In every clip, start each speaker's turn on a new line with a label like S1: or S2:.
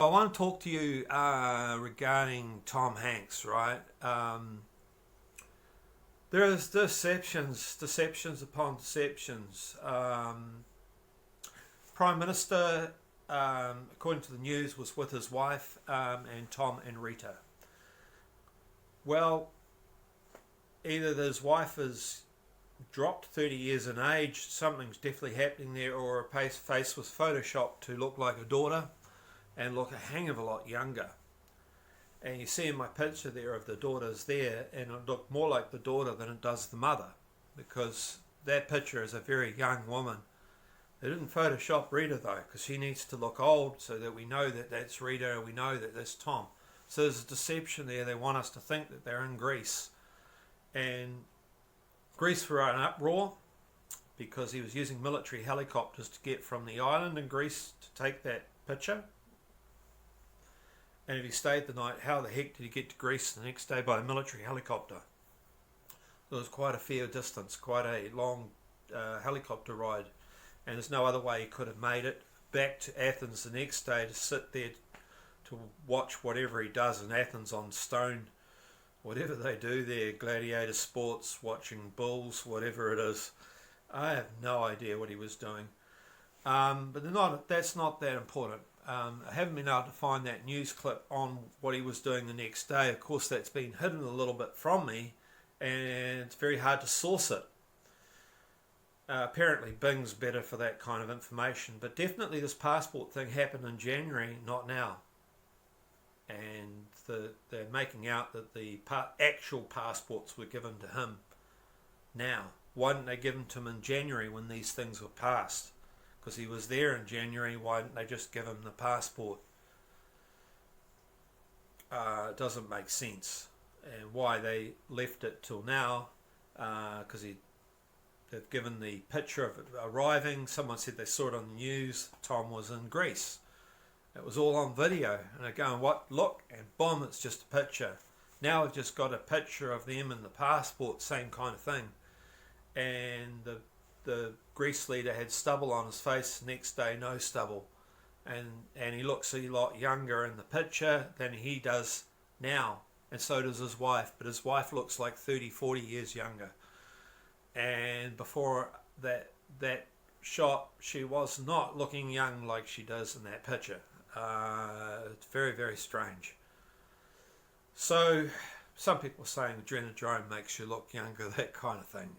S1: I want to talk to you regarding Tom Hanks, right? There is deceptions upon deceptions. Prime Minister, according to the news, was with his wife and Tom and Rita. Well, either his wife is dropped 30 years in age, something's definitely happening there, or her face was photoshopped to look like a daughter and look a hang of a lot younger. And you see in my picture there of the daughters there, and it looked more like the daughter than it does the mother, because that picture is a very young woman. They didn't Photoshop Rita though, because she needs to look old so that we know that that's Rita and we know that that's Tom. So there's a deception there. They want us to think that they're in Greece. And Greece were in uproar because he was using military helicopters to get from the island in Greece to take that picture. And if he stayed the night, how the heck did he get to Greece the next day by a military helicopter? It was quite a fair distance, quite a long helicopter ride, and there's no other way he could have made it back to Athens the next day to sit there to watch whatever he does in Athens on stone, whatever they do there, gladiator sports, watching bulls, whatever it is. I have no idea what he was doing, but that's not that important. I haven't been able to find that news clip on what he was doing the next day. Of course, that's been hidden a little bit from me, and it's very hard to source it. Apparently Bing's better for that kind of information, but definitely this passport thing happened in January, not now. And they're making out that the actual passports were given to him now. Why didn't they give them to him in January when these things were passed? Because he was there in January, why didn't they just give him the passport? It doesn't make sense. And why they left it till now, because they've given the picture of it arriving. Someone said they saw it on the news. Tom was in Greece. It was all on video. And they're going, what? Look, and boom, it's just a picture. Now we've just got a picture of them in the passport, same kind of thing. And the Greece leader had stubble on his face, next day no stubble, and he looks a lot younger in the picture than he does now, and so does his wife, but his wife looks like 30-40 years younger. And before that shot, she was not looking young like she does in that picture. It's very, very strange. So some people are saying adrenochrome makes you look younger, that kind of thing.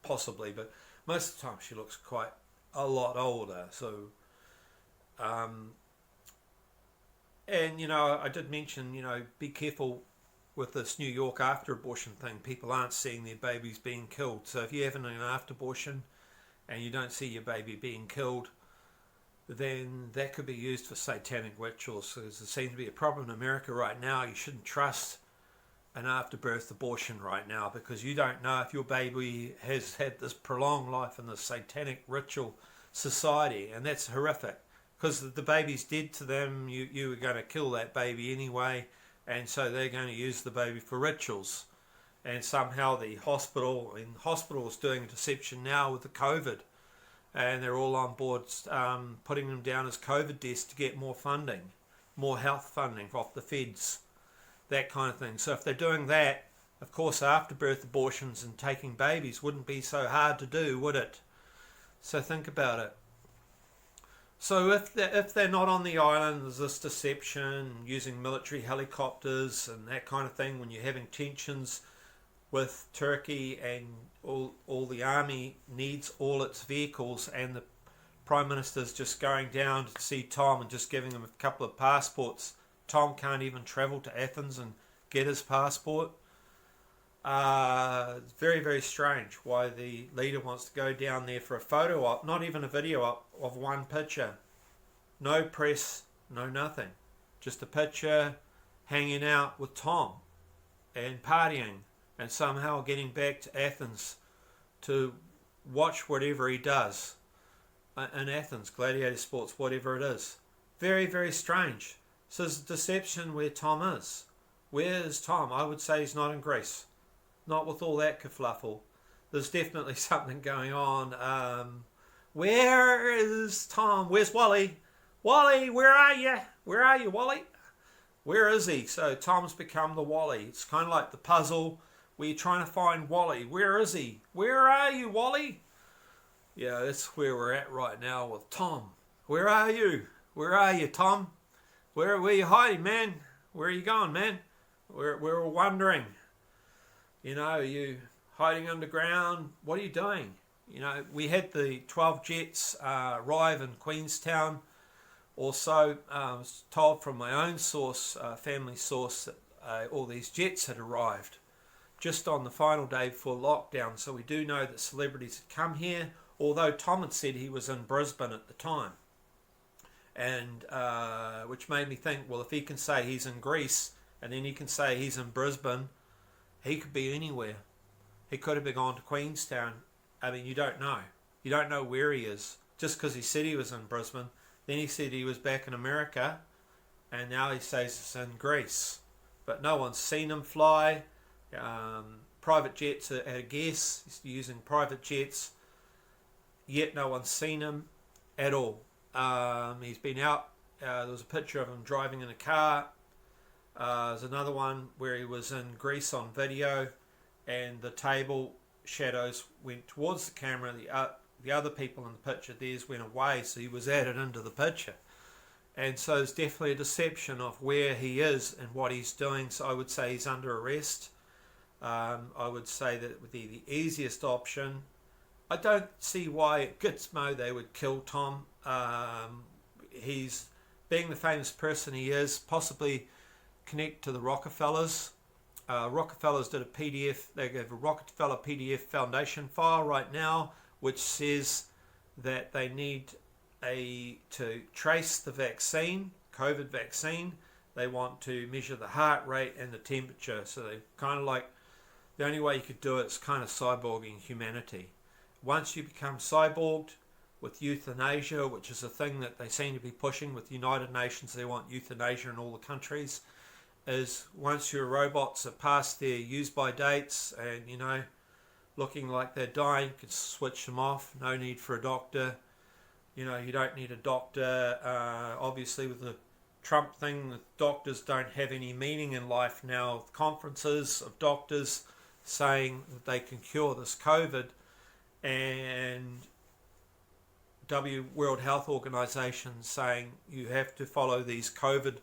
S1: Possibly, but most of the time she looks quite a lot older. So, and I did mention, be careful with this New York after abortion thing. People aren't seeing their babies being killed. So if you're having an after abortion and you don't see your baby being killed, then that could be used for satanic rituals. So there seems to be a problem in America right now. You shouldn't trust an after-birth abortion right now, because you don't know if your baby has had this prolonged life in this satanic ritual society, and that's horrific, because the baby's dead to them. You were going to kill that baby anyway, and so they're going to use the baby for rituals. And somehow the hospital is doing a deception now with the COVID, and they're all on board putting them down as COVID deaths to get more funding, more health funding off the feds, that kind of thing. So if they're doing that, of course afterbirth abortions and taking babies wouldn't be so hard to do, would it? So think about it. So if they're not on the island, there's this deception using military helicopters and that kind of thing, when you're having tensions with Turkey and all the army needs all its vehicles, and the Prime Minister's just going down to see Tom and just giving him a couple of passports. Tom can't even travel to Athens and get his passport. It's very, very strange why the leader wants to go down there for a photo op, not even a video op, of one picture. No press, no nothing. Just a picture hanging out with Tom and partying and somehow getting back to Athens to watch whatever he does in Athens, gladiator sports, whatever it is. Very, very strange. So there's a deception where Tom is. Where is Tom? I would say he's not in Greece. Not with all that kerfluffle. There's definitely something going on. Where is Tom? Where's Wally? Wally, where are you? Where are you, Wally? Where is he? So Tom's become the Wally. It's kind of like the puzzle where you're trying to find Wally. Where is he? Where are you, Wally? Yeah, that's where we're at right now with Tom. Where are you? Where are you, Tom? Where are you hiding, man? Where are you going, man? We're all wondering. You know, are you hiding underground? What are you doing? You know, we had the 12 jets arrive in Queenstown. Also, I was told from my own source, family source, that all these jets had arrived just on the final day before lockdown. So we do know that celebrities had come here, although Tom had said he was in Brisbane at the time. And which made me think, well, if he can say he's in Greece and then he can say he's in Brisbane, he could be anywhere. He could have been gone to Queenstown. I mean, you don't know. You don't know where he is. Just because he said he was in Brisbane, then he said he was back in America, and now he says it's in Greece. But no one's seen him fly. Private jets, at a guess, he's using private jets, yet no one's seen him at all. He's been out. There was a picture of him driving in a car. There's another one where he was in Greece on video, and the table shadows went towards the camera. The other people in the picture, theirs went away, so he was added into the picture. And so there's definitely a deception of where he is and what he's doing. So I would say he's under arrest. I would say that it would be the easiest option. I don't see why at Gizmo they would kill Tom. He's, being the famous person he is, possibly connect to the Rockefellers. Rockefellers did a PDF, they have a Rockefeller PDF Foundation file right now, which says that they need to trace the vaccine, COVID vaccine. They want to measure the heart rate and the temperature. So they kind of like, the only way you could do it is kind of cyborging humanity. Once you become cyborged with euthanasia, which is a thing that they seem to be pushing with the United Nations, they want euthanasia in all the countries, is once your robots are past their use-by dates and, you know, looking like they're dying, you can switch them off. No need for a doctor. You know, you don't need a doctor. Obviously, with the Trump thing, the doctors don't have any meaning in life now. Conferences of doctors saying that they can cure this COVID, and World Health Organization saying you have to follow these COVID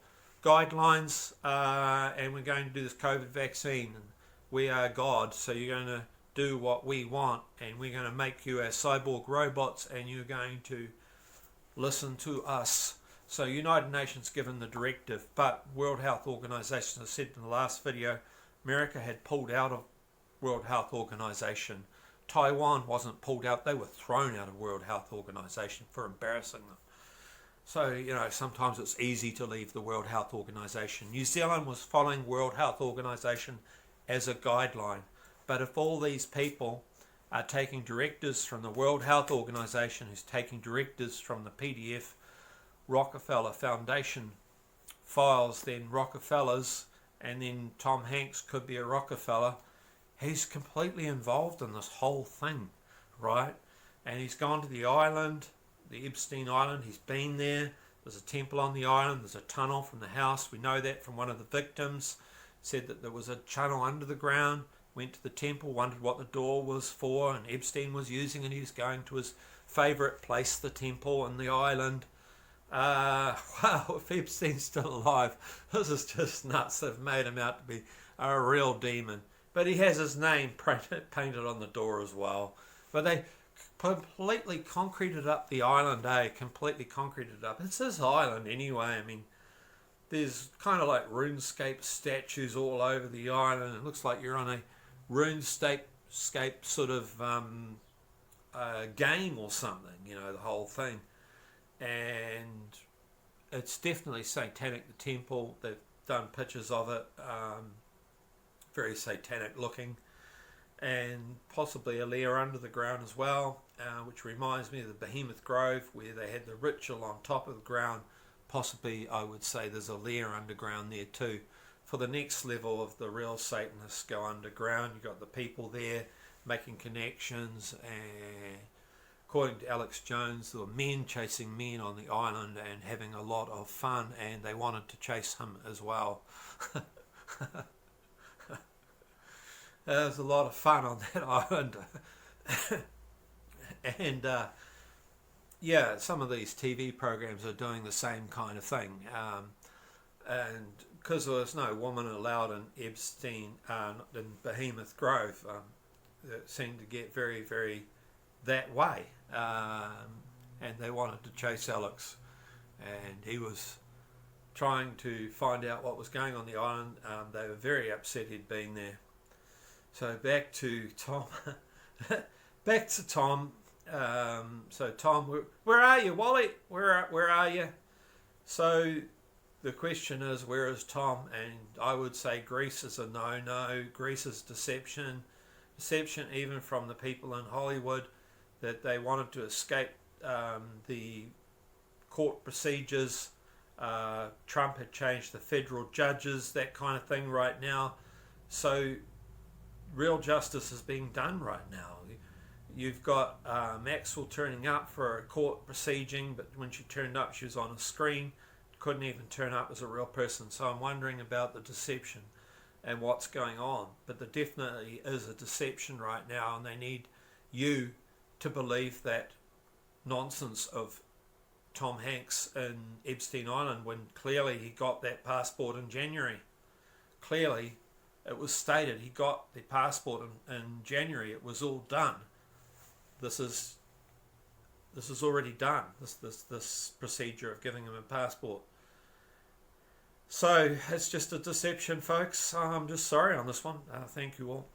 S1: guidelines, and we're going to do this COVID vaccine. And we are God, so you're going to do what we want, and we're going to make you as cyborg robots, and you're going to listen to us. So United Nations given the directive, but World Health Organization, as I said in the last video, America had pulled out of World Health Organization. Taiwan wasn't pulled out, they were thrown out of World Health Organization for embarrassing them. So, you know, sometimes it's easy to leave the World Health Organization. New Zealand was following World Health Organization as a guideline. But if all these people are taking directives from the World Health Organization, who's taking directives from the PDF Rockefeller Foundation files, then Rockefellers, and then Tom Hanks could be a Rockefeller, he's completely involved in this whole thing, right? And he's gone to the island, the Epstein Island, he's been there. There's a temple on the island, there's a tunnel from the house. We know that from one of the victims. Said that there was a tunnel under the ground. Went to the temple, wondered what the door was for, and Epstein was using, and he was going to his favourite place, the temple and the island. Wow, if Epstein's still alive, this is just nuts. They've made him out to be a real demon. But he has his name painted on the door as well. But they completely concreted up the island, completely concreted up. It's his island anyway. I mean, there's kind of like RuneScape statues all over the island. It looks like you're on a RuneScape sort of game or something, you know, the whole thing. And it's definitely satanic, the temple. They've done pictures of it, very satanic looking, and possibly a lair under the ground as well, which reminds me of the Behemoth Grove where they had the ritual on top of the ground. Possibly, I would say there's a lair underground there too. For the next level of the real Satanists go underground, you've got the people there making connections and according to Alex Jones, there were men chasing men on the island and having a lot of fun, and they wanted to chase him as well. There was a lot of fun on that island. And yeah, some of these TV programs are doing the same kind of thing. And because there was no woman allowed in Epstein, in Behemoth Grove, it seemed to get very, very that way. And they wanted to chase Alex. And he was trying to find out what was going on the island. They were very upset he'd been there. So back to Tom. Back to Tom. So Tom, where are you, Wally? Where are you? So the question is, where is Tom? And I would say Greece is a no. Greece is deception even from the people in Hollywood, that they wanted to escape the court procedures. Trump had changed the federal judges, that kind of thing right now. So real justice is being done right now. You've got Maxwell turning up for a court proceeding, but when she turned up, she was on a screen, couldn't even turn up as a real person. So I'm wondering about the deception and what's going on. But there definitely is a deception right now, and they need you to believe that nonsense of Tom Hanks in Epstein Island, when clearly he got that passport in January. Clearly it was stated he got the passport in January. It was all done. This is already done, this procedure of giving him a passport. So it's just a deception, folks. I'm just sorry on this one. Thank you all.